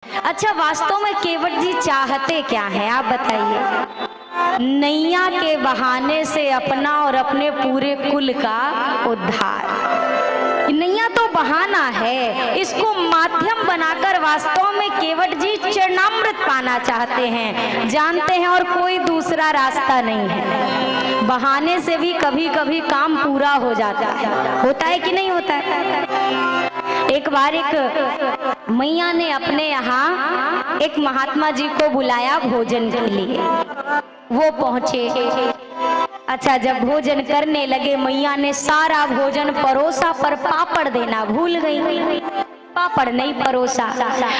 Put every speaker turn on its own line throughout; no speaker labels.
अच्छा, वास्तव में केवट जी चाहते क्या है, आप बताइए? नैया के बहाने से अपना और अपने पूरे कुल का उद्धार। नैया तो बहाना है, इसको माध्यम बनाकर वास्तव में केवट जी चरणामृत पाना चाहते हैं, जानते हैं, और कोई दूसरा रास्ता नहीं है। बहाने से भी कभी कभी काम पूरा हो जाता है, होता है कि नहीं होता है? एक बार एक मैया ने अपने यहाँ एक महात्मा जी को बुलाया भोजन के लिए। वो पहुंचे। अच्छा, जब भोजन करने लगे, मैया ने सारा भोजन परोसा पर पापड़ देना भूल गई। पापड़ नहीं परोसा।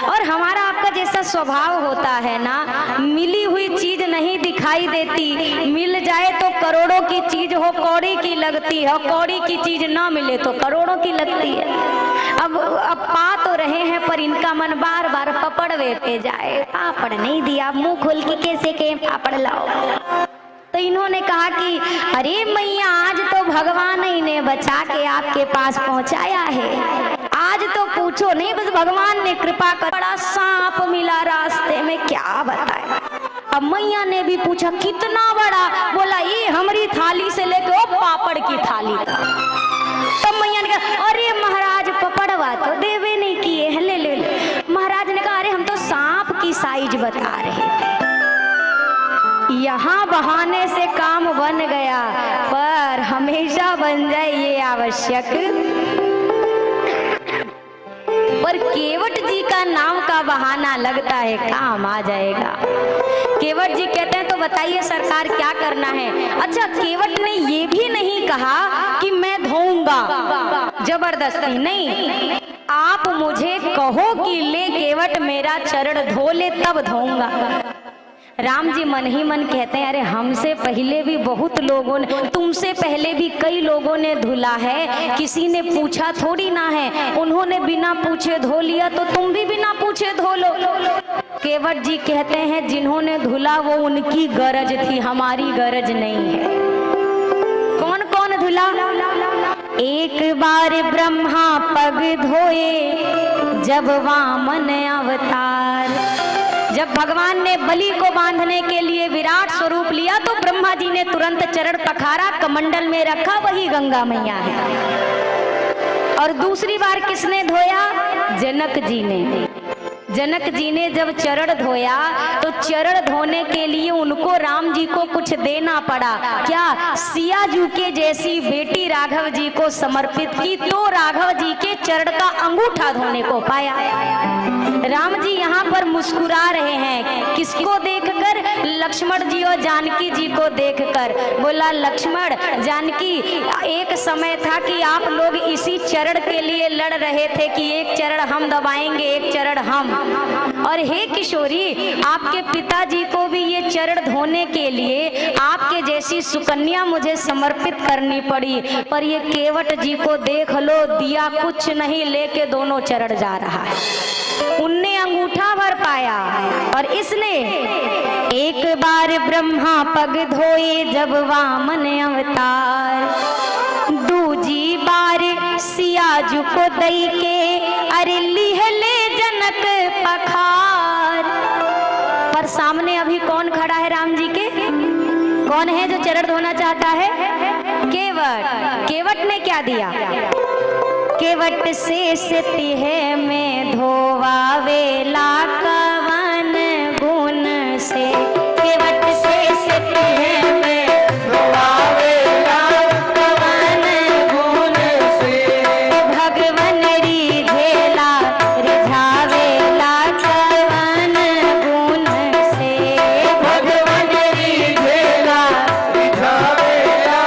और हमारा आपका जैसा स्वभाव होता है ना, मिली हुई चीज नहीं दिखाई देती, मिल जाए तो करोड़ों की चीज हो कौड़ी की लगती है, कौड़ी की चीज ना मिले तो करोड़ों की लगती है। अब पा तो रहे हैं, पर इनका मन बार बार पपड़वे पे जाए। पापड़ नहीं दिया, मुंह खोल के कैसे के पापड़ लाओ। तो इन्होंने कहा कि अरे मैया, आज तो भगवान ही ने बचा के आपके पास पहुंचाया है, आज तो पूछो नहीं, बस भगवान ने कृपा कर, बड़ा सांप मिला रास्ते में, क्या बताए। अब मैया ने भी पूछा कितना बड़ा, बोला ये हमारी थाली से लेके वो पापड़ की थाली तक। तब मैया ने कहा अरे महाराज, पपड़वा तो देवे नहीं किए हैं, ले ले ले। महाराज ने कहा अरे हम तो सांप की साइज बता रहे थे। यहाँ बहाने से काम बन गया, पर हमेशा बन जाए ये आवश्यक। पर केवट जी का नाम का बहाना लगता है काम आ जाएगा। केवट जी कहते हैं तो बताइए सरकार क्या करना है। अच्छा, केवट ने ये भी नहीं कहा कि मैं धोऊंगा, जबरदस्ती नहीं, आप मुझे कहो कि ले केवट मेरा चरण धो ले तब धोऊंगा। राम जी मन ही मन कहते हैं अरे हमसे पहले भी बहुत लोगों ने, तुमसे पहले भी कई लोगों ने धुला है, किसी ने पूछा थोड़ी ना है, उन्होंने बिना पूछे धो लिया, तो तुम भी बिना पूछे धो लो। केवट जी कहते हैं जिन्होंने धुला वो उनकी गरज थी, हमारी गरज नहीं है। कौन कौन धुला? एक बार ब्रह्मा पग धोए जब वामन अवतार। जब भगवान ने बलि को बांधने के लिए विराट स्वरूप लिया तो ब्रह्मा जी ने तुरंत चरण पखारा, कमंडल में रखा, वही गंगा मैया है। और दूसरी बार किसने धोया? जनक जी ने। जनक जी ने जब चरण धोया तो चरण धोने के लिए उनको राम जी को कुछ देना पड़ा। क्या? सियाजू के जैसी बेटी राघव जी को समर्पित की, तो राघव जी के चरण का अंगूठा धोने को पाया। राम जी यहाँ पर मुस्कुरा रहे हैं, किसको देखकर? लक्ष्मण जी और जानकी जी को देखकर। बोला लक्ष्मण जानकी, एक समय था कि आप लोग इसी चरण के लिए लड़ रहे थे कि एक चरण हम दबाएंगे, एक चरण हम। और हे किशोरी, आपके पिताजी को भी ये चरण धोने के लिए आपके जैसी सुकन्या मुझे समर्पित करनी पड़ी, पर ये केवट जी को देख लो, दिया कुछ नहीं, लेके दोनों चरण जा रहा है। उनने अंगूठा भर पाया और इसने एक बार ब्रह्मा पग धोए जब वामन अवतार। दूजी बार सियाजू को दई के अरे लिहले जनक पखार। पर सामने अभी कौन खड़ा है राम जी के? कौन है जो चरण धोना चाहता है? केवट। केवट ने क्या दिया? केवट से तिहे में धोवावेला कवन गुण से। केवट से तिहे में धोवावेला कवन गुण से। भगवन रिझेला रिझावेला कवन गुण से। भगवन रिझेला रिझावेला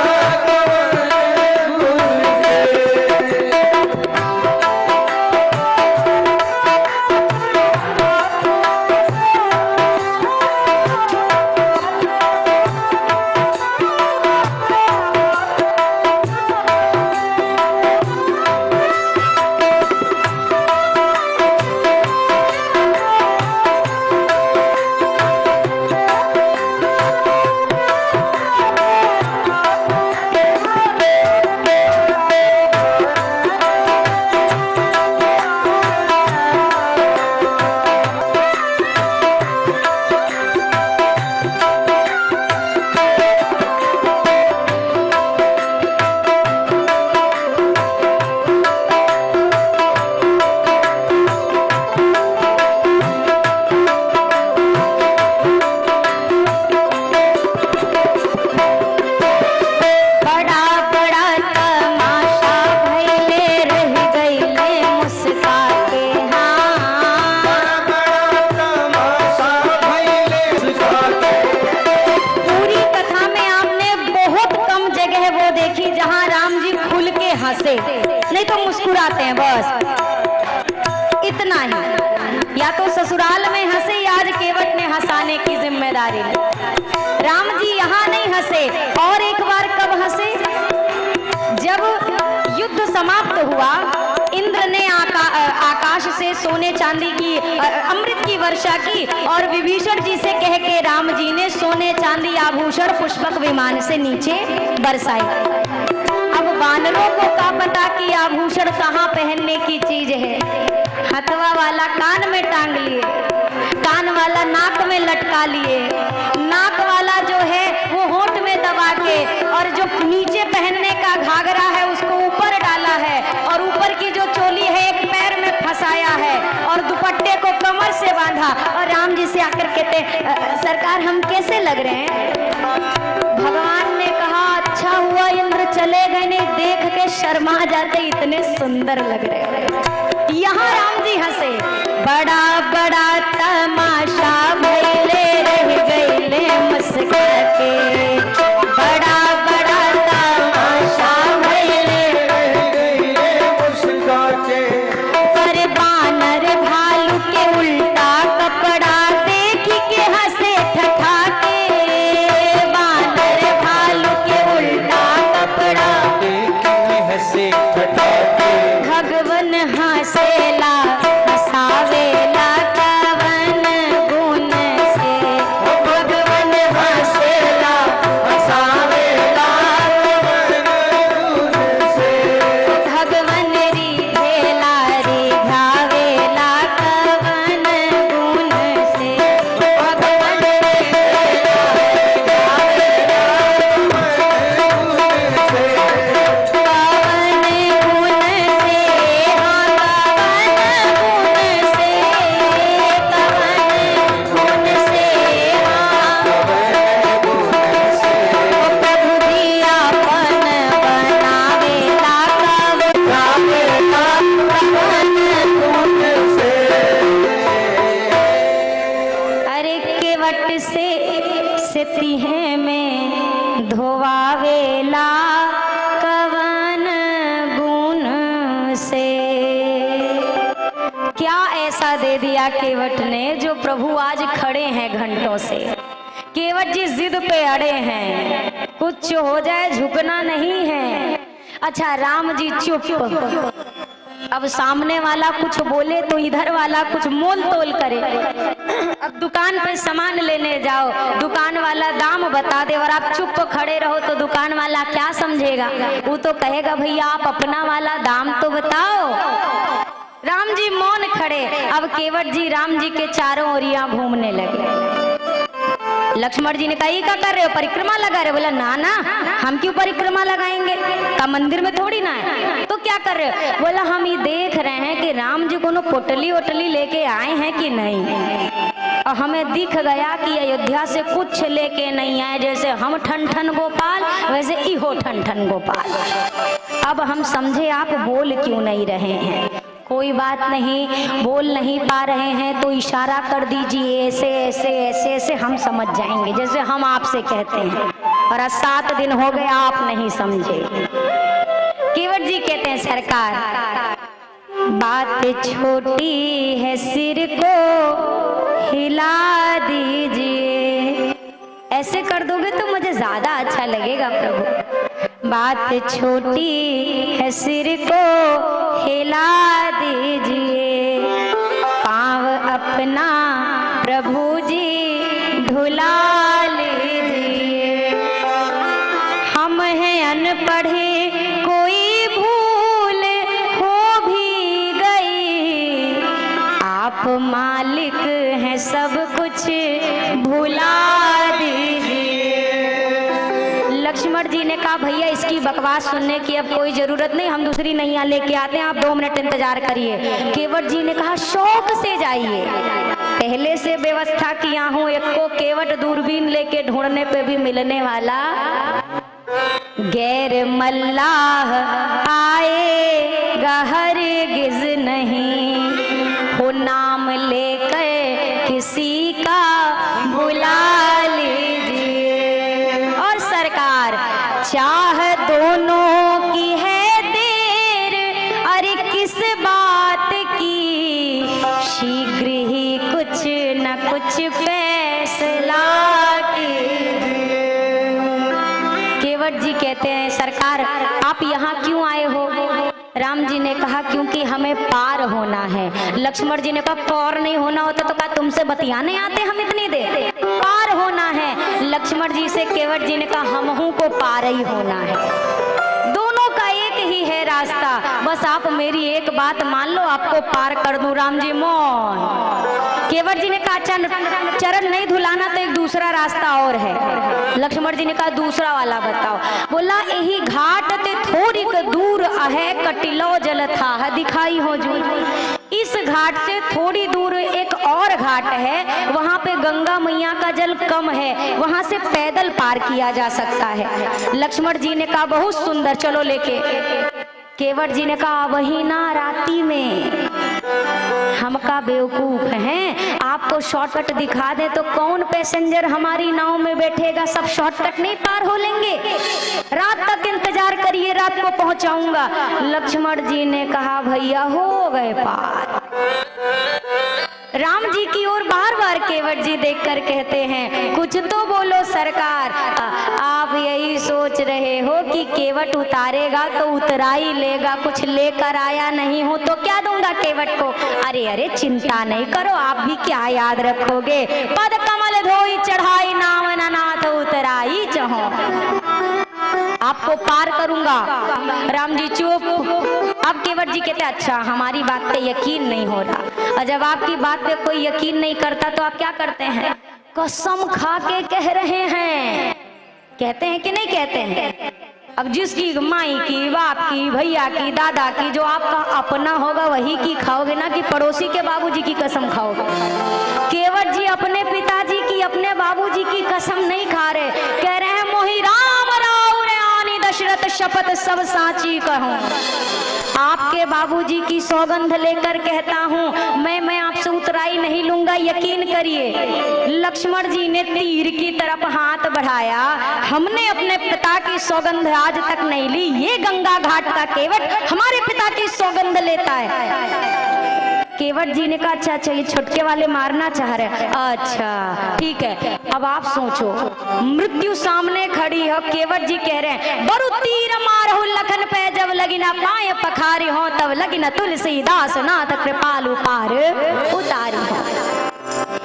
कवन गुण से। जाते हैं, बस इतना ही। या तो ससुराल में हंसे, आज केवट ने हंसाने की जिम्मेदारी ली। राम जी यहाँ नहीं हंसे, और एक बार कब हंसे, जब युद्ध समाप्त हुआ, इंद्र ने आकाश से सोने चांदी की अमृत की वर्षा की, और विभीषण जी से कह के राम जी ने सोने चांदी आभूषण पुष्पक विमान से नीचे बरसाई। अब वानरों को क्या पता कि आभूषण कहाँ पहनने की चीज है। हथवा वाला कान में टांग लिए, कान वाला नाक में लटका लिए, नाक वाला जो है वो होंठ में दबा के, और जो नीचे पहनने का घाघरा है उसको ऊपर डाला है, और ऊपर की जो चोली है एक पैर में फंसाया है, और दुपट्टे को कमर से बांधा। और राम जी से आकर कहते सरकार हम कैसे लग रहे हैं। भगवान ने कहा अच्छा हुआ इंद्र चले गए, नहीं देख के शर्मा जाते, इतने सुंदर लग रहे। यहाँ राम जी हंसे, बड़ा बड़ा तमाशा भइले रह गइले मुस्का के, बड़ा बड़ा तमाशा भइले रह गइले मुस्का के। पर बानर भालू के उल्टा कपड़ा देख के हंसे ठठा के, बानर भालू के उल्टा कपड़ा देख के हंसे ठठा के। भगवन हंसेला हंसावेला कवन गुण से, भगवन हंसेला हंसावेला कवन गुण से। भगवन रिझेला रिझावेला कवन गुण से, भगवन रिझेला रिझावेला कवन गुण से। कवन गुण से, हाँ कवन गुण से, कवन गुण से, हाँ कवन गुण से। प्रभु जी आपन बनावेला गावेला कवन गुण से। अरे केवट से सितिहे में धोवावेला कवन गुण से। क्या ऐसा दे दिया केवट ने जो प्रभु आज खड़े हैं घंटों से। केवट जी जिद पे अड़े हैं, कुछ हो जाए झुकना नहीं है। अच्छा राम जी चुप, अब सामने वाला कुछ बोले तो इधर वाला कुछ मोल तोल करे। अब दुकान पे सामान लेने जाओ, दुकान वाला दाम बता दे और आप चुप खड़े रहो तो दुकान वाला क्या समझेगा। वो तो कहेगा भैया आप अपना वाला दाम तो बताओ। राम जी मौन खड़े। अब केवट जी राम जी के चारों ओरियां घूमने लगे। लक्ष्मण जी ने कहा ये क्या कर रहे हो, परिक्रमा लगा रहे हो। बोला ना ना हम क्यों परिक्रमा लगाएंगे, का मंदिर में थोड़ी ना है। तो क्या कर रहे हो। बोला हम ये देख रहे हैं कि राम जी कोनो पोटली ओटली लेके आए हैं कि नहीं, और हमें दिख गया कि अयोध्या से कुछ लेके नहीं आए। जैसे हम ठन ठन गोपाल वैसे इहो ठन ठन गोपाल। अब हम समझे आप बोल क्यों नहीं रहे हैं। कोई बात नहीं, बोल नहीं पा रहे हैं तो इशारा कर दीजिए, ऐसे ऐसे ऐसे ऐसे हम समझ जाएंगे, जैसे हम आपसे कहते हैं। और आज 7 दिन हो गए आप नहीं समझे। केवट जी कहते हैं सरकार बात छोटी है, सिर को हिला दीजिए। ऐसे कर दोगे तो मुझे ज्यादा अच्छा लगेगा प्रभु। बात छोटी है, सिर को हिला दीजिए। पाँव अपना प्रभु जी ढुला लीजिए। हम हैं अनपढ़े, कोई भूल हो भी गई। आप मालिक हैं, सब कुछ भुला दीजिए। लक्ष्मण जी ने कहा भैया इसकी बकवास सुनने की अब कोई जरूरत नहीं, हम दूसरी नैया लेके आते हैं, आप 2 मिनट इंतजार करिए। केवट जी ने कहा शौक से जाइए, पहले से व्यवस्था किया हूँ। एक को केवट दूरबीन लेके ढूंढने पे भी मिलने वाला। गैर मल्लाह आएगा हरगिज नहीं, हो नाम लेकर किसी का बुला लीजिए। और सरकार चाह दोनों की है देर, अरे कुछ फैसला कीजिए। केवट जी कहते हैं सरकार आप यहाँ क्यों आए हो? राम जी ने कहा क्योंकि हमें पार होना है। लक्ष्मण जी ने कहा पार नहीं होना होता तो क्या तुमसे बतियाने आते हम इतनी देर? पार होना है। लक्ष्मण जी से केवट जी ने कहा हमहू को पार ही होना है, दोनों का एक ही है रास्ता, बस आप मेरी एक बात मान लो आपको पार कर दूं। राम जी मौन। केवट जी ने कहा चरण नहीं धुलाना तो एक दूसरा रास्ता और है। लक्ष्मण जी ने कहा दूसरा वाला बताओ। बोला यही घाट ते थोड़ी दूर है कटिलो जल था दिखाई हो जू। इस घाट से थोड़ी दूर एक और घाट है, वहां पे गंगा मैया का जल कम है, वहां से पैदल पार किया जा सकता है। लक्ष्मण जी ने कहा बहुत सुंदर चलो लेके। केवट जी ने कहा वही ना राती में हम का बेवकूफ हैं, आपको शॉर्टकट दिखा दे तो कौन पैसेंजर हमारी नाव में बैठेगा? सब शॉर्टकट नहीं पार हो लेंगे, रात तक इंतजार करिए, रात को पहुंचाऊंगा। लक्ष्मण जी ने कहा भैया हो गए पार। राम जी की ओर बार बार केवट जी देखकर कहते हैं कुछ तो बोलो सरकार। आप यही सोच रहे हो कि केवट उतारेगा तो उतरा ही लेगा, कुछ लेकर आया नहीं हूं तो क्या दूंगा केवट को? अरे अरे चिंता नहीं करो, आप भी क्या याद रखोगे, पद कमल धोई चढ़ाई नाम नाथ उतराई चहो, आपको पार करूंगा। राम जी चुप। अब केवट जी कहते अच्छा हमारी बात पे यकीन नहीं हो रहा, और जब आपकी बात पे कोई यकीन नहीं करता तो आप क्या करते हैं? कसम खा के कह रहे हैं, कहते हैं कि नहीं कहते हैं? अब जिसकी माई की, बाप की, भैया की, दादा की, जो आपका अपना होगा वही की खाओगे ना कि पड़ोसी के बाबूजी की कसम खाओगे? केवट जी अपने पिताजी की, अपने बाबूजी की कसम नहीं खा रहे, कह रहे हैं मोहि राम राव रे आनी दशरथ शपथ सब साची कहूं। आपके बाबूजी की सौगंध लेकर कहता हूँ मैं आपसे उतराई नहीं लूंगा, यकीन करिए। लक्ष्मण जी ने तीर की तरफ हाथ बढ़ाया, हमने अपने पिता की सौगंध आज तक नहीं ली, ये गंगा घाट का केवट हमारे पिता की सौगंध लेता है। केवट जी ने कहा अच्छा ये छुटके वाले मारना चाह रहे, अच्छा ठीक है। अब आप सोचो मृत्यु सामने खड़ी है, केवट जी कह रहे हैं बरु तीर मारहु लखन पे जब लगी ना पाए पखारी हो तब लगी ना तुलसीदास नाथ कृपालु पार उतारी हो।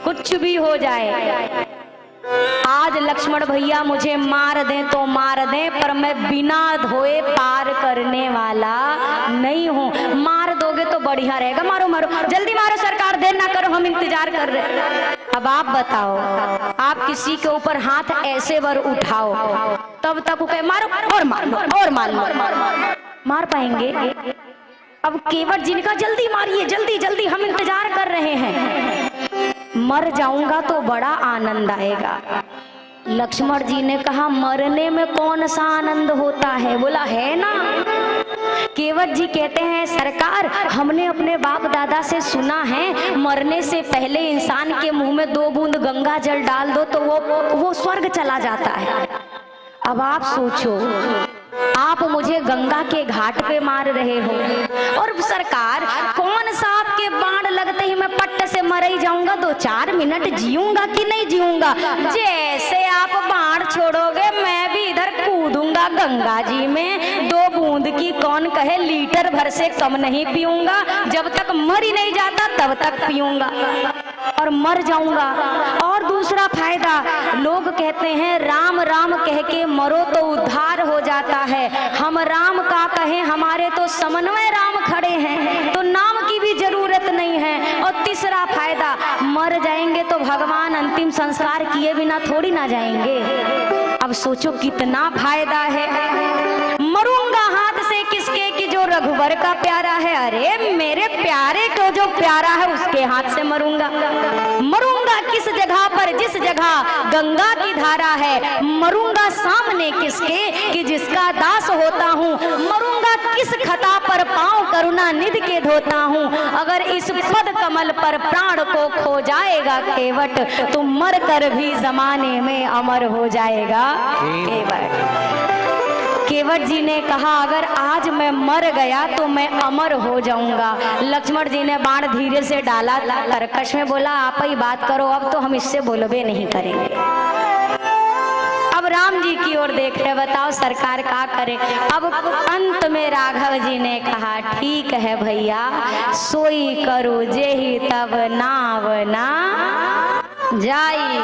कुछ भी हो जाए आज लक्ष्मण भैया मुझे मार दें तो मार दें, पर मैं बिना धोए पार करने वाला नहीं हूँ। मार दोगे तो बढ़िया रहेगा, मारो मारो जल्दी मारो सरकार, देर ना करो हम इंतजार कर रहे। अब आप बताओ, आप किसी के ऊपर हाथ ऐसे बार उठाओ तब तक कहे मारो और मार और मार पाएंगे? अब केवट जी ने कहा जल्दी मारिए, जल्दी जल्दी हम इंतजार कर रहे हैं, मर जाऊंगा तो बड़ा आनंद आएगा। लक्ष्मण जी ने कहा मरने में कौन सा आनंद होता है? बोला है ना। केवट जी कहते हैं सरकार हमने अपने बाप दादा से सुना है मरने से पहले इंसान के मुंह में 2 बूंद गंगा जल डाल दो तो वो स्वर्ग चला जाता है। अब आप सोचो आप मुझे गंगा के घाट पे मार रहे हो, और सरकार कौन सा आपके बाण लगते ही मैं पट्ट से मर ही जाऊंगा, 2-4 मिनट जीऊंगा कि नहीं जीऊंगा? जैसे आप बाण छोड़ोगे मैं भी इधर कूदूंगा गंगा जी में, 2 बूंद की कौन कहे, लीटर भर से कम नहीं पीऊंगा, जब तक मर ही नहीं जाता तब तक पीऊंगा और मर जाऊंगा। और दूसरा फायदा, लोग कहते हैं राम राम कह के मरो तो उद्धार हो जाता है, हम राम का कहें हमारे तो समन्वय राम खड़े हैं तो नाम की भी जरूरत नहीं है। और तीसरा फायदा, मर जाएंगे तो भगवान अंतिम संस्कार किए बिना थोड़ी ना जाएंगे। अब सोचो कितना फायदा है। मरूंगा हाथ से किसके कि जो रघुवर का प्यारा है, अरे मेरे प्यारे को जो प्यारा है उसके हाथ से मरूंगा। मरूंगा किस जगह पर, जिस जगह गंगा की धारा है, मरूंगा सामने किसके कि जिसका दास होता हूँ, मरूंगा किस खता पर पांव करुणा निधि के धोता हूँ। अगर इस पद कमल पर प्राण को खो जाएगा केवट तो मर कर भी जमाने में अमर हो जाएगा केवट। केवट जी ने कहा अगर आज मैं मर गया तो मैं अमर हो जाऊंगा। लक्ष्मण जी ने बाण धीरे से डाला, तरकश में बोला आप ही बात करो, अब तो हम इससे बोलबे नहीं करेंगे। अब राम जी की ओर देख रहे, बताओ सरकार क्या करे। अब अंत में राघव जी ने कहा ठीक है भैया, सोई करो जेहि तब नाव ना जाई,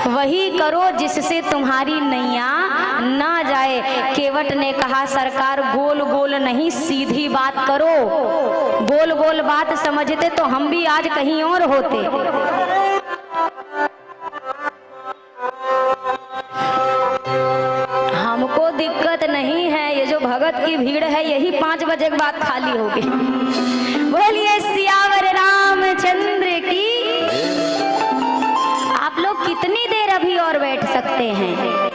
वही करो जिससे तुम्हारी नैया ना जाए। केवट ने कहा सरकार गोल गोल नहीं सीधी बात करो, गोल गोल बात समझते तो हम भी आज कहीं और होते। हमको दिक्कत नहीं है, ये जो भगत की भीड़ है यही 5 बजे के बाद खाली होगी। बोलिए सियावर रामचंद्र की। आप लोग कितनी देर अभी और बैठ सकते हैं?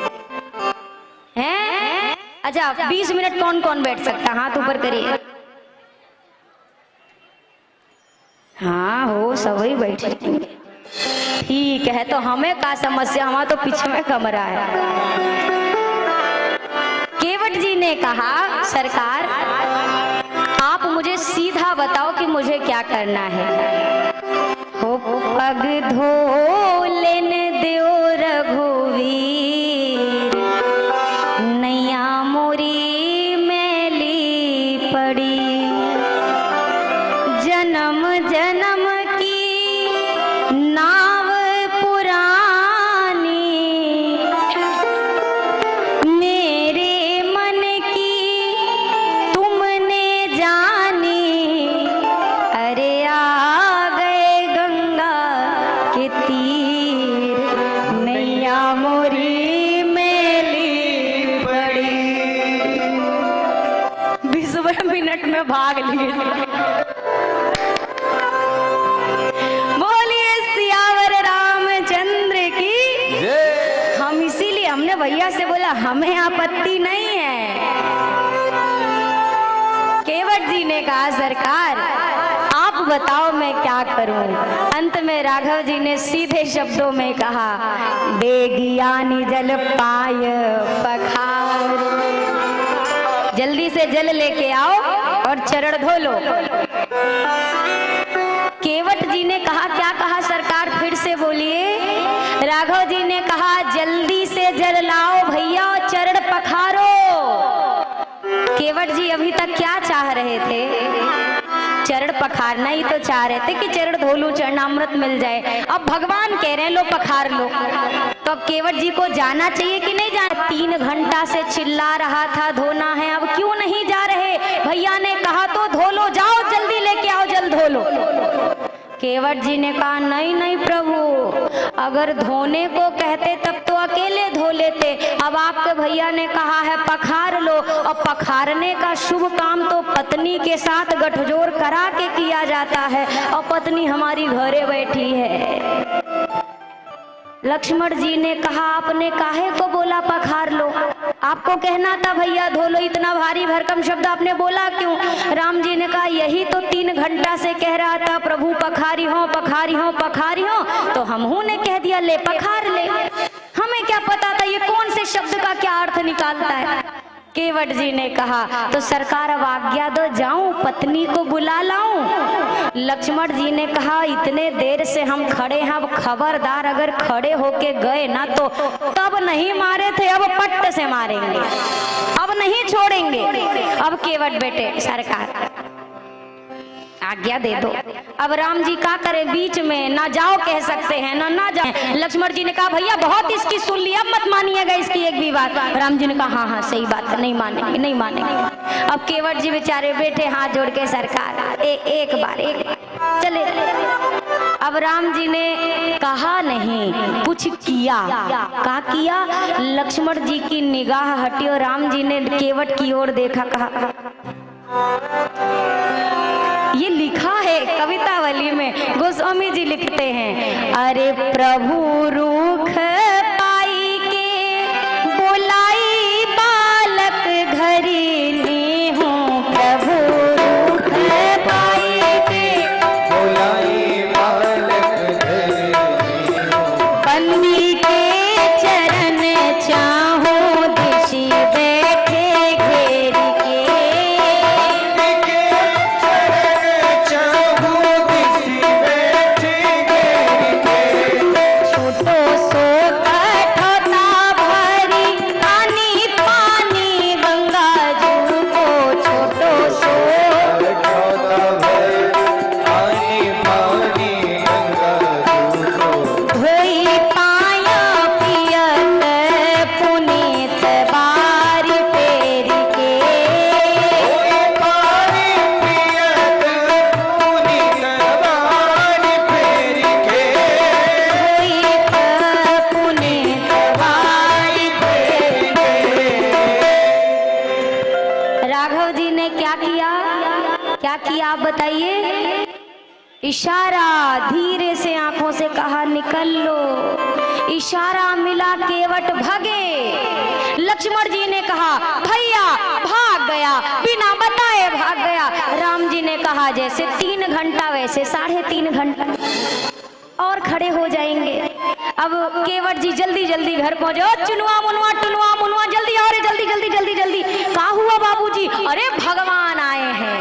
अच्छा 20 मिनट कौन कौन बैठ सकता? हाथ ऊपर करिए। हाँ हो सभी बैठे, ठीक है। तो हमें क्या समस्या, हमारा तो पीछे में कमरा है। केवट जी ने कहा सरकार आप मुझे सीधा बताओ कि मुझे क्या करना है। हो पग धो लेन देओ रघुवीर, नैया मोरी मैली पड़ी, जन्म जन्म की नाव पुरानी, मेरे मन की तुमने जानी, अरे आ गए गंगा के तीर, नैया मोरी मैली पड़ी। 20 मिनट में भाग लिए। बोलिए सियावर रामचंद्र की। हम इसीलिए हमने भैया से बोला हमें आपत्ति नहीं है। केवट जी ने कहा सरकार आप बताओ मैं क्या करूं। अंत में राघव जी ने सीधे शब्दों में कहा देगियानी जल पाय पखार, जल्दी से जल लेके आओ और चरण धो लो। केवट जी ने कहा क्या कहा सरकार, फिर से बोलिए। राघव जी ने कहा जल्दी से जल लाओ भैया और चरण पखारो। केवट जी अभी तक क्या चाह रहे थे? चरण पखारना ही तो चाह रहे थे कि चरण धो लूं, चरणामृत मिल जाए। अब भगवान कह रहे हैं लो पखार लो, तो अब केवट जी को जाना चाहिए कि नहीं जाना? 3 घंटा से चिल्ला रहा था धोना है, अब क्यों नहीं जा रहे? भैया ने कहा तो धो लो, जाओ जल्दी लेके आओ, जल धो लो। केवट जी ने कहा नहीं नहीं प्रभु, अगर धोने को कहते तब तो अकेले धो लेते, अब आपके भैया ने कहा है पखार लो, और पखारने का शुभ काम तो पत्नी के साथ गठजोड़ करा के किया जाता है, और पत्नी हमारी घरे बैठी है। लक्ष्मण जी ने कहा आपने काहे को बोला पखार लो? आपको कहना था भैया धो लो, इतना भारी भरकम शब्द आपने बोला क्यों? राम जी ने कहा यही तो 3 घंटा से कह रहा था प्रभु पखारी हो पखारी हो पखारी हो, तो हमहू ने कह दिया ले पखार ले। हमें क्या पता था ये कौन से शब्द का क्या अर्थ निकालता है। केवट जी ने कहा तो सरकार अब आज्ञा दो, जाऊं पत्नी को बुला लाऊं? लक्ष्मण जी ने कहा इतने देर से हम खड़े हैं, अब खबरदार अगर खड़े होके गए ना तो तब नहीं मारे थे, अब पट्ट से मारेंगे, अब नहीं छोड़ेंगे। अब केवट बेटे सरकार आज्ञा दे दो। अब राम जी क्या करे, बीच में ना जाओ कह सकते हैं ना ना जाओ। लक्ष्मण जी ने कहा भैया बहुत इसकी सुन लिया, अब मत मानिएगा इसकी एक भी बात। राम जी ने कहा हाँ हाँ सही बात है, नहीं मानेंगे नहीं मानेंगे। अब केवट जी बेचारे बैठे हाथ जोड़ के सरकार एक बार चले। अब राम जी ने कहा नहीं, कुछ किया। क्या किया? लक्ष्मण जी की निगाह हटी और राम जी ने केवट की ओर देखा, कहा ये लिखा है कवितावली में, गोस्वामी जी लिखते हैं अरे प्रभु रूख पाई के बुलाई बालक घरी ली हूँ, प्रभु रूख पाई के बुलाई बालक घरी ली हूँ, बंदी के चरण चाहूं दिशि बैठे आप बताइए? इशारा, धीरे से आंखों से कहा निकल लो। इशारा मिला, केवट भागे। लक्ष्मण जी ने कहा भैया, भाग गया, बिना बताए भाग गया। राम जी ने कहा जैसे 3 घंटा वैसे 3.5 घंटा और खड़े हो जाएंगे। अब केवट जी जल्दी जल्दी घर पहुंचे। चुनुआ मुनुआ टुनुआ मुनुआ, जल्दी आओ रे, जल्दी जल्दी जल्दी जल्दी। क्या हुआ बाबूजी? अरे भगवान आए हैं,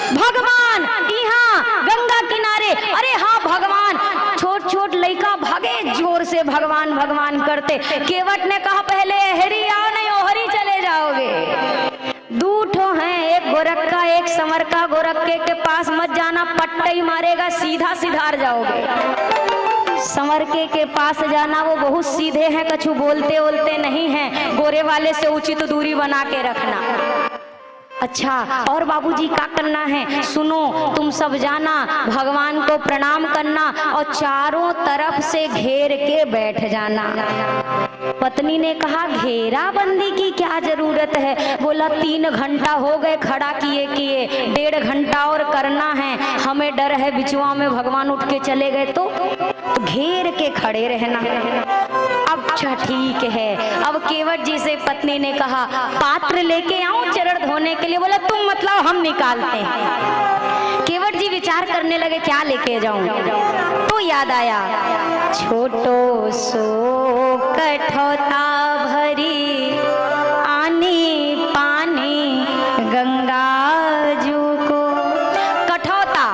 भगवान यहाँ गंगा किनारे। अरे हाँ भगवान। छोट छोट लड़का भागे जोर से भगवान भगवान करते। केवट ने कहा पहले हरी आओ, नहीं ओहरी चले जाओगे। दूठो हैं, एक गोरख का एक संवर का। गोरखे के पास मत जाना, पट्टा ही मारेगा, सीधा सीधार जाओगे। संवर के पास जाना, वो बहुत सीधे हैं, कछु बोलते बोलते नहीं हैं। गोरे वाले से उचित दूरी बना के रखना। अच्छा, और बाबूजी क्या करना है? सुनो, तुम सब जाना, भगवान को प्रणाम करना और चारों तरफ से घेर के बैठ जाना। पत्नी ने कहा घेराबंदी की क्या जरूरत है? बोला 3 घंटा हो गए खड़ा किए किए, 1.5 घंटा और करना है। हमें डर है बिचुआ में भगवान उठ के चले गए तो घेर के खड़े रहना। अच्छा ठीक है। अब केवट जी से पत्नी ने कहा पात्र लेके आऊं चरण धोने के लिए? बोला तुम मतलब, हम निकालते हैं। केवट जी विचार करने लगे क्या लेके जाऊं, तो याद आया छोटो सो कठौता भरी, आनी पानी गंगा जू को। कठौता,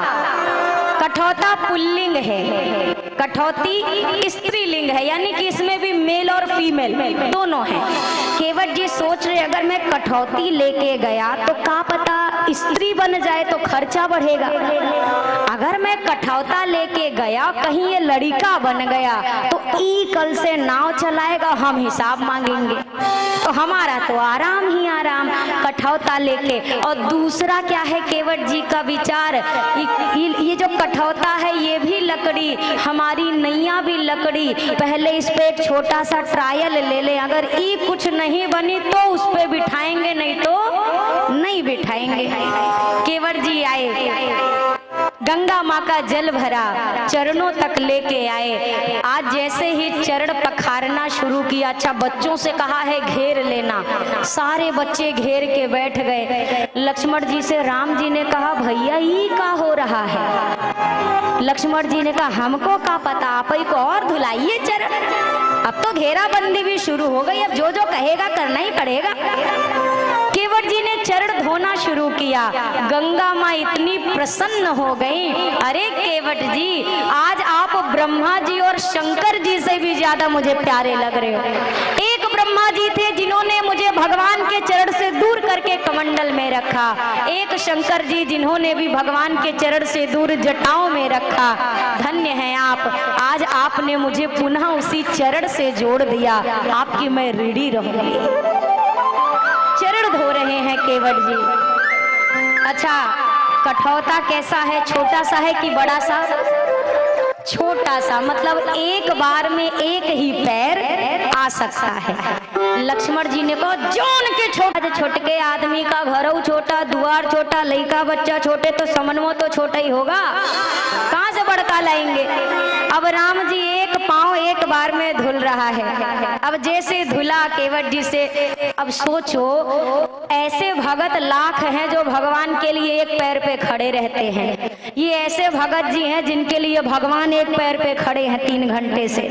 कठौता पुल्लिंग है, कठौती स्त्रीलिंग है, यानी कि इसमें भी मेल और फीमेल दोनों हैं। केवट जी सोच रहे अगर मैं कठौती लेके गया तो क्या पता स्त्री बन जाए तो खर्चा बढ़ेगा। अगर मैं कठौता लेके गया कहीं ये लड़का बन गया तो ई कल से नाव चलाएगा, हम हिसाब मांगेंगे, तो हमारा तो आराम ही आराम। कठौता लेके, और दूसरा क्या है केवट जी का विचार, ये जो कठौता है ये भी लकड़ी, हमारी नैया भी लकड़ी। पहले इस पे एक छोटा सा ट्रायल ले ले, अगर ई कुछ नहीं बनी तो उस पे बिठाएंगे, नहीं तो नहीं बिठाएंगे। केवट जी आए, गंगा माँ का जल भरा, चरणों तक लेके आए। आज जैसे ही चरण पखारना शुरू किया, अच्छा बच्चों से कहा है घेर लेना, सारे बच्चे घेर के बैठ गए। लक्ष्मण जी से राम जी ने कहा भैया ये क्या हो रहा है? लक्ष्मण जी ने कहा हमको क्या पता, आप ही को और धुलाइए चरण। अब तो घेराबंदी भी शुरू हो गई, अब जो जो कहेगा करना ही पड़ेगा। केवट जी ने चरण धोना शुरू किया। गंगा माँ इतनी प्रसन्न हो गई, अरे केवट जी आज आप ब्रह्मा जी और शंकर जी से भी ज्यादा मुझे प्यारे लग रहे हो। एक ब्रह्मा जी थे जिन्होंने मुझे भगवान के चरण से दूर करके कमंडल में रखा, एक शंकर जी जिन्होंने भी भगवान के चरण से दूर जटाओं में रखा। धन्य है आप, आज आपने मुझे पुनः उसी चरण से जोड़ दिया, आपकी मैं ऋणी रहूंगी। चरण धो रहे हैं केवट जी। अच्छा कठौता कैसा है, छोटा सा है कि बड़ा सा? छोटा सा, मतलब एक बार में एक ही पैर आ सकता है। लक्ष्मण जी ने कहा जोन के छोटे आदमी का घरों छोटा, दुआर छोटा, लड़का बच्चा छोटे, तो समन्वय तो छोटा ही होगा, कहाँ से बड़का लाएंगे। अब राम जी एक पांव एक बार में धुल रहा है। अब जैसे धुला केवट जी से, अब सोचो ऐसे भगत लाख हैं जो भगवान के लिए एक पैर पे खड़े रहते हैं। ये ऐसे भगत जी हैं जिनके लिए भगवान एक पैर पे खड़े हैं 3 घंटे से।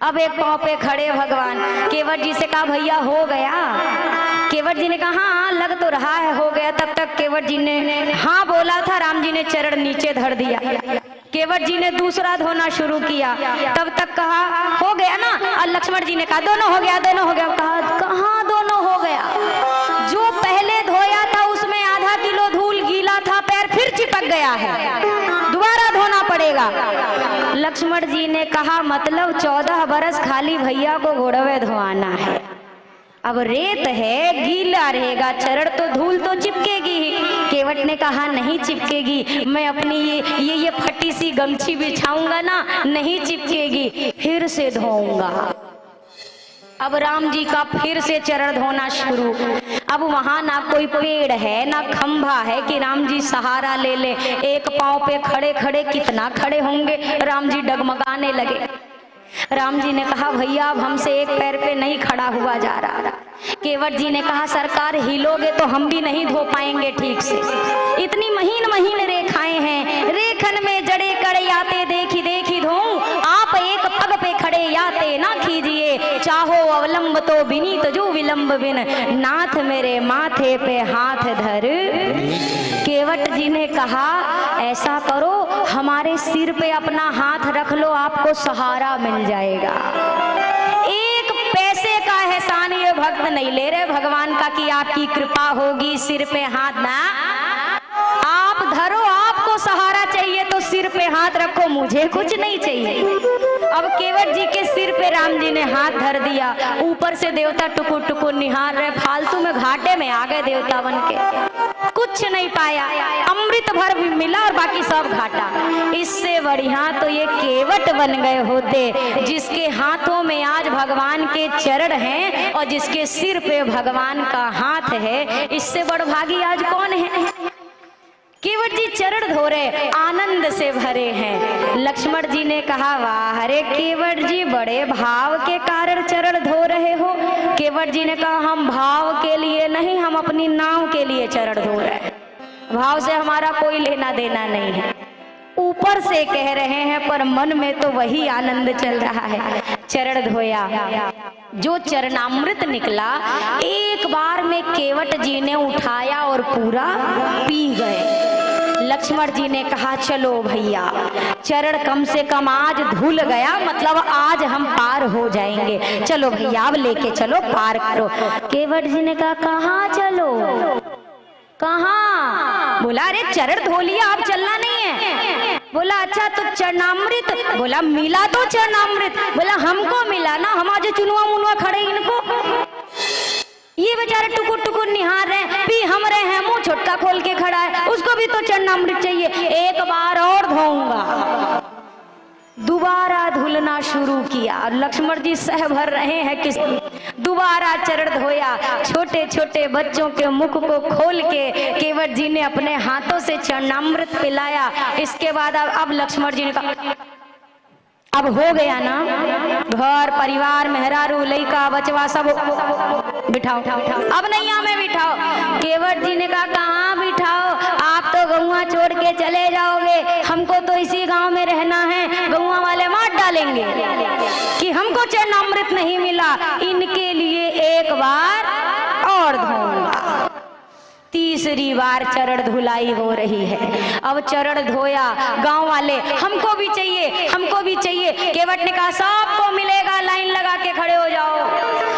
अब एक पांव पे खड़े भगवान। केवट जी से कहा भैया हो गया? केवट जी ने कहा हाँ लग तो रहा है हो गया। तब तक केवट जी ने हाँ बोला था, राम जी ने चरण नीचे धर दिया। केवट जी ने दूसरा धोना शुरू किया, तब तक कहा हो गया ना, और लक्ष्मण जी ने कहा दोनों हो गया, दोनों हो गया। कहा कहाँ दोनों हो गया? जो पहले धोया था उसमें आधा किलो धूल गीला था, पैर फिर चिपक गया है, दोबारा धोना पड़ेगा। लक्ष्मण जी ने कहा मतलब 14 बरस खाली भैया को घोड़वे धोआना है। अब रेत है गीला रहेगा, चरण तो धूल तो चिपकेगी ही। केवट ने कहा नहीं चिपकेगी, मैं अपनी ये फटी सी गमछी बिछाऊंगा ना, नहीं चिपकेगी, फिर से धोऊंगा। अब राम जी का फिर से चरण धोना शुरू। अब वहां ना कोई पेड़ है ना खंभा है कि राम जी सहारा ले ले। एक पांव पे खड़े खड़े कितना खड़े होंगे, राम जी डगमगाने लगे। राम जी ने कहा भैया अब हमसे एक पैर पे नहीं खड़ा हुआ जा रहा। केवट जी ने कहा सरकार हिलोगे तो हम भी नहीं धो पाएंगे ठीक से, इतनी महीन महीन रेखाएं हैं, रेखन में जड़े कड़े आते देखी देखी धोऊं, आप एक पग पे खड़े याते ना कीजिए, चाहो अवलंब तो विनीत जो विलंब बिन, नाथ मेरे माथे पे हाथ धर। केवट जी ने कहा ऐसा करो हमारे सिर पे अपना हाथ रख लो, आपको सहारा मिल जाएगा। एक पैसे का एहसान ये भक्त नहीं ले रहे भगवान का कि आपकी कृपा होगी, सिर पे हाथ ना आप धरो, आपको सहारा चाहिए तो सिर पे हाथ रखो, मुझे कुछ नहीं चाहिए। अब केवट जी के सिर पे राम जी ने हाथ धर दिया। ऊपर से देवता टुकुर टुकुर निहार रहे, फालतू में घाटे में आ गए देवता बन के, कुछ नहीं पाया, अमृत भर भी मिला और बाकी सब घाटा। इससे बढ़िया तो ये केवट बन गए होते जिसके हाथों में आज भगवान के चरण हैं और जिसके सिर पे भगवान का हाथ है। इससे बड़भागी आज कौन है? केवट जी चरण धो रहे, आनंद से भरे हैं। लक्ष्मण जी ने कहा वाह अरे केवट जी बड़े भाव के कारण चरण धो रहे हो। केवट जी ने कहा हम भाव के लिए नहीं, हम अपनी नाव के लिए चरण धो रहे हैं, भाव से हमारा कोई लेना देना नहीं है। ऊपर से कह रहे हैं पर मन में तो वही आनंद चल रहा है। चरण धोया, जो चरणामृत निकला एक बार में केवट जी ने उठाया और पूरा पी गए। लक्ष्मण जी ने कहा चलो भैया चरण कम से कम आज धुल गया, मतलब आज हम पार हो जाएंगे, चलो भैया अब लेके चलो पार करो। केवट जी ने कहा कहाँ चलो, कहाँ? बोला अरे चरण धो लिया आप चलना नहीं है। बोला अच्छा तो चरणामृत? बोला मिला तो चरणामृत। बोला हमको मिला ना, हम आज चुनवा मुनवा खड़े इनको, ये बेचारे टुकुर टुकुर निहार रहे हैं, पी हम रहे हैं, मुंह छोटका खोल के खड़ा है, उसको भी तो चरणामृत चाहिए। एक बार और धोऊंगा। दोबारा धुलना शुरू किया और लक्ष्मण जी सह भर रहे हैं किस दोबारा चरण धोया। छोटे छोटे बच्चों के मुख को खोल के केवट जी ने अपने हाथों से चरणामृत पिलाया। इसके बाद अब लक्ष्मण जी ने कहा अब हो गया ना, घर परिवार मेहरारू लइका बचवा सब बिठाओ, अब नैया में बिठाओ। केवट जी ने कहा कहाँ बिठाओ, आप तो गौवा छोड़ के चले जाओगे, हमको तो इसी गांव में रहना है, गौवा वाले मार डालेंगे कि हमको चरणामृत नहीं मिला। इनके लिए एक बार और धोऊंगा। तीसरी बार चरण धुलाई हो रही है। अब चरण धोया, गांव वाले हमको भी चाहिए, हमको भी चाहिए। केवट ने कहा सबको मिलेगा, लाइन लगा के खड़े हो जाओ।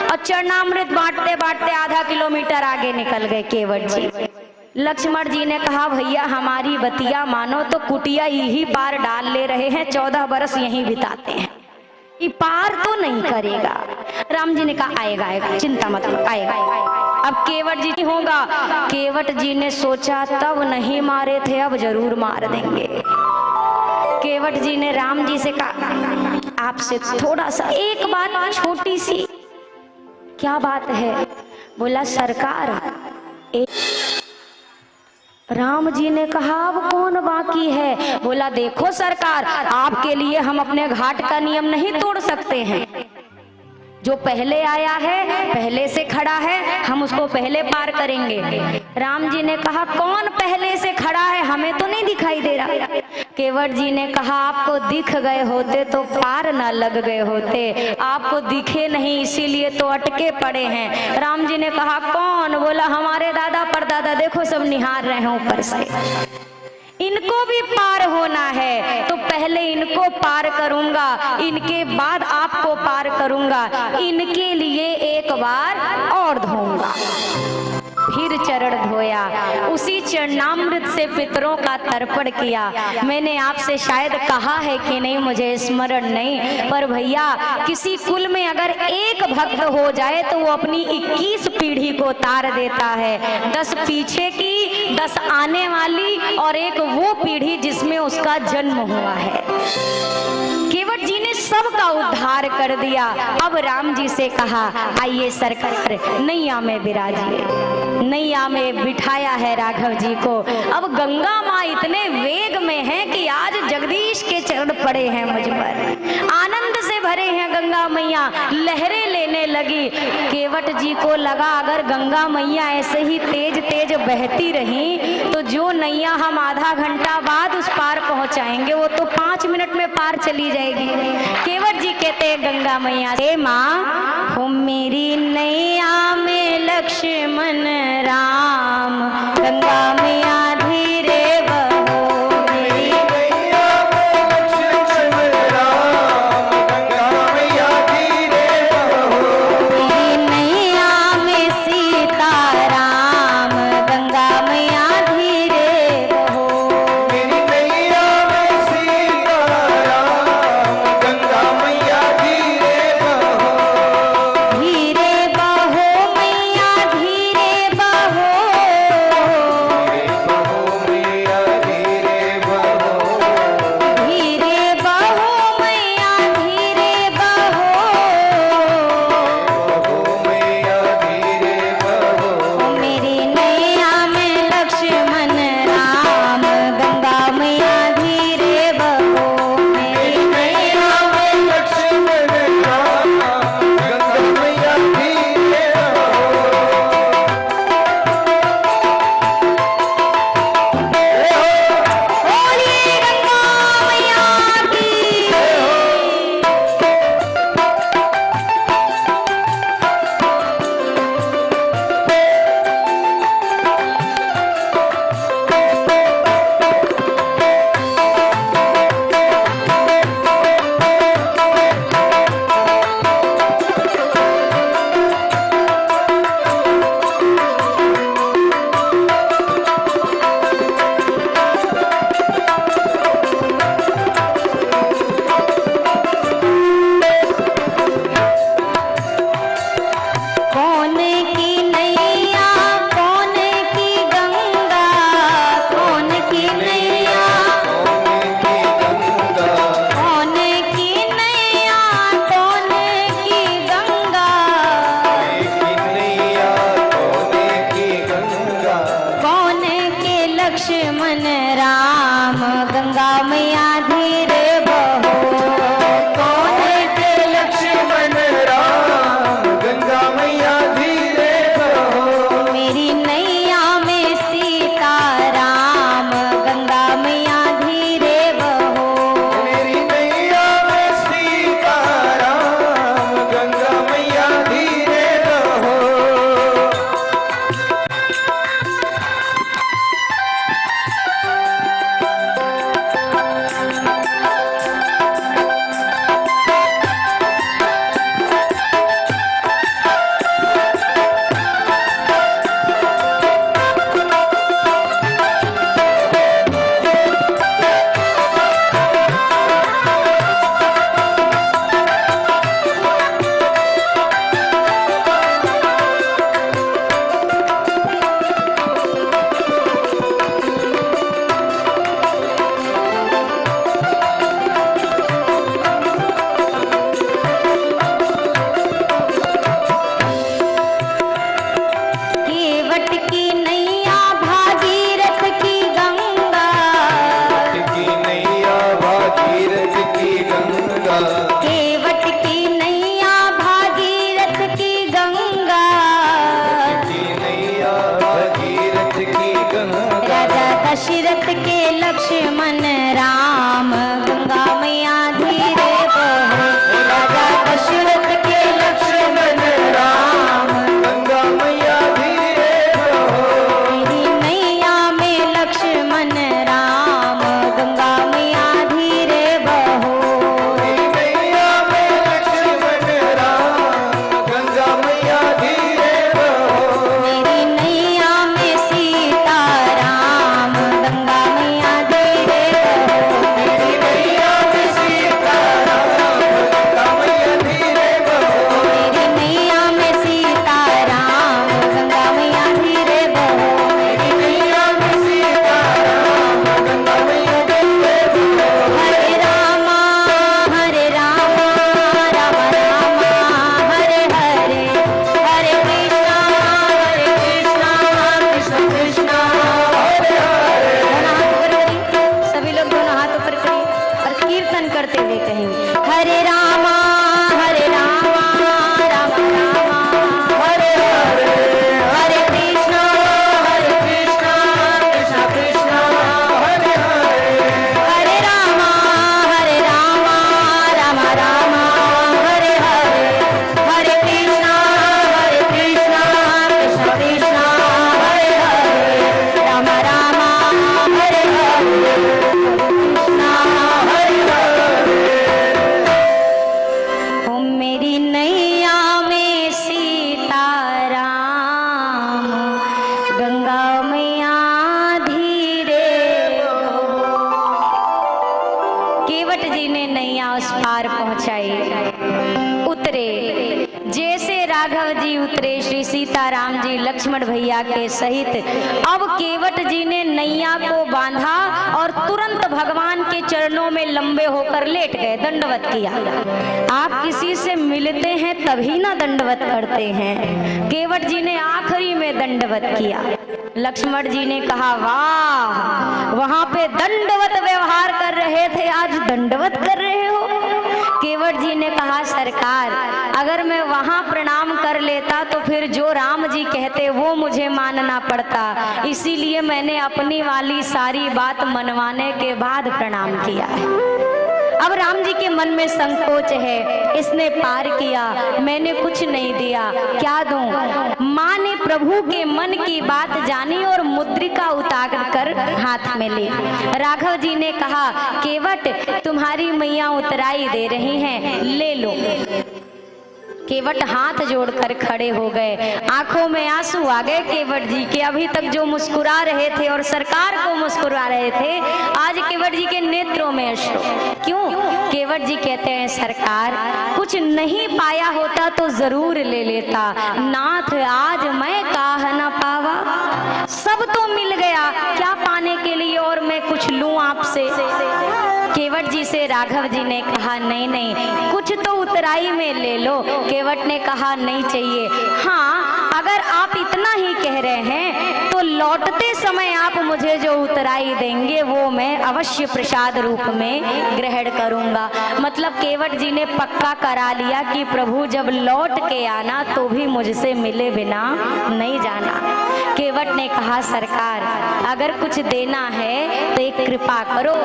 और चरणामृत बांटते बांटते आधा किलोमीटर आगे निकल गए केवट जी। लक्ष्मण जी ने कहा भैया हमारी बतिया मानो तो कुटिया यही पार डाल ले रहे हैं, 14 बरस यहीं बिताते हैं, ये पार तो नहीं करेगा। राम जी ने कहा आएगा आएगा, चिंता मत करो आएगा। अब केवट जी होगा। केवट जी ने सोचा तब नहीं मारे थे, अब जरूर मार देंगे। केवट जी ने राम जी से कहा आपसे थोड़ा सा एक बात छोटी सी। क्या बात है? बोला सरकार राम जी ने कहा अब कौन बाकी है? बोला देखो सरकार आपके लिए हम अपने घाट का नियम नहीं तोड़ सकते हैं, जो पहले आया है पहले से खड़ा है हम उसको पहले पार करेंगे। राम जी ने कहा कौन पहले से खड़ा है, हमें तो नहीं दिखाई दे रहा। केवट जी ने कहा आपको दिख गए होते तो पार ना लग गए होते, आपको दिखे नहीं इसीलिए तो अटके पड़े हैं। राम जी ने कहा कौन? बोला हमारे दादा परदादा, देखो सब निहार रहे हैं ऊपर से, इनको भी पार होना है तो पहले इनको पार करूंगा, इनके बाद आपको पार करूंगा, इनके लिए एक बार और धोऊंगा। फिर चरण धोया, उसी चरणामृत से पितरों का तर्पण किया। मैंने आपसे शायद कहा है कि नहीं मुझे स्मरण नहीं, पर भैया किसी कुल में अगर एक भक्त हो जाए तो वो अपनी 21 पीढ़ी को तार देता है, 10 पीछे की, 10 आने वाली और एक वो पीढ़ी जिसमें उसका जन्म हुआ है। केवट जी ने सबका उद्धार कर दिया। अब राम जी से कहा, आइए सरकार नैया में विराजिए। नैया में बिठाया है राघव जी को। अब गंगा माँ इतने वेग में है कि आज जगदीश के चरण पड़े हैं मुझ पर, आनंद से भरे हैं गंगा मैया, लहरें लेने लगी। केवट जी को लगा अगर गंगा मैया ऐसे ही तेज तेज बहती रही तो जो नैया हम आधा घंटा बाद उस पार पहुंचाएंगे वो तो 5 मिनट में पार चली जाएगी। केवट जी कहते हैं गंगा मैया से, माँ हो मेरी नैया में लक्ष्मण राम, गंगा मैया धीरे बहो। मेरी नैया में लक्ष्मण राम, गंगा मैया धीरे बहो। मेरी नैया में सीता राम, गंगा मैया धीरे बहो। मेरी नैया में सीता राम, गंगा मैया धीरे बहो। धीरे बहो मैया धीरे बहो। ऊंचाई। उतरे जैसे राघव जी उतरे श्री सीताराम जी लक्ष्मण भैया के सहित, अब केवट जी ने नैया को बांधा और तुरंत भगवान के चरणों में लंबे होकर लेट गए, दंडवत किया। आप किसी से मिलते हैं तभी ना दंडवत करते हैं, केवट जी ने आखिरी में दंडवत किया। लक्ष्मण जी ने कहा वाह, वहां पे दंडवत व्यवहार कर रहे थे, आज दंडवत कर रहे हो। केवट जी ने कहा सरकार, अगर मैं वहां प्रणाम कर लेता तो फिर जो राम जी कहते वो मुझे मानना पड़ता, इसीलिए मैंने अपनी वाली सारी बात मनवाने के बाद प्रणाम किया है। अब राम जी के मन में संकोच है, इसने पार किया, मैंने कुछ नहीं दिया, क्या दूं? माँ ने प्रभु के मन की बात जानी और मुद्रिका उतार कर हाथ में ली। राघव जी ने कहा केवट, तुम्हारी मैया उतराई दे रही हैं, ले लो। केवट हाथ जोड़कर खड़े हो गए, आंखों में आंसू आ गए केवट जी के। अभी तक जो मुस्कुरा रहे थे और सरकार को मुस्कुरा रहे थे, आज केवट जी के नेत्रों में अश्रु। क्यों? केवट जी कहते हैं सरकार, कुछ नहीं पाया होता तो जरूर ले लेता, नाथ आज मैं काह न पावा। सब तो मिल गया, क्या पाने के लिए और मैं कुछ लूं आपसे? केवट जी से राघव जी ने कहा नहीं नहीं, कुछ तो उतराई में ले लो। केवट ने कहा नहीं चाहिए। हाँ, अगर आप इतना ही कह रहे हैं तो लौटते समय आप मुझे जो उतराई देंगे वो मैं अवश्य प्रसाद रूप में ग्रहण करूंगा। मतलब केवट जी ने पक्का करा लिया कि प्रभु जब लौट के आना तो भी मुझसे मिले बिना नहीं जाना। केवट ने कहा सरकार, अगर कुछ देना है तो एक कृपा करो,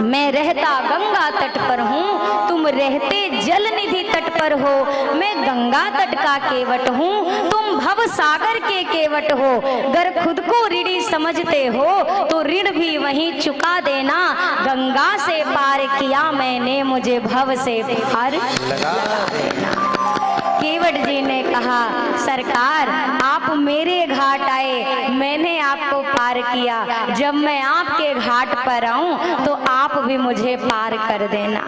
मैं रहता गंगा तट पर हूँ, तुम रहते जल निधि तट पर हो। मैं गंगा तट का केवट हूँ, तुम भव सागर के केवट हो। अगर खुद को ऋणी समझते हो तो ऋण भी वहीं चुका देना। गंगा से पार किया मैंने, मुझे भव से पार लगा देना। केवट जी ने कहा सरकार, आप मेरे घाट आए, मैंने आपको पार किया, जब मैं आपके घाट पर आऊं तो आप भी मुझे पार कर देना।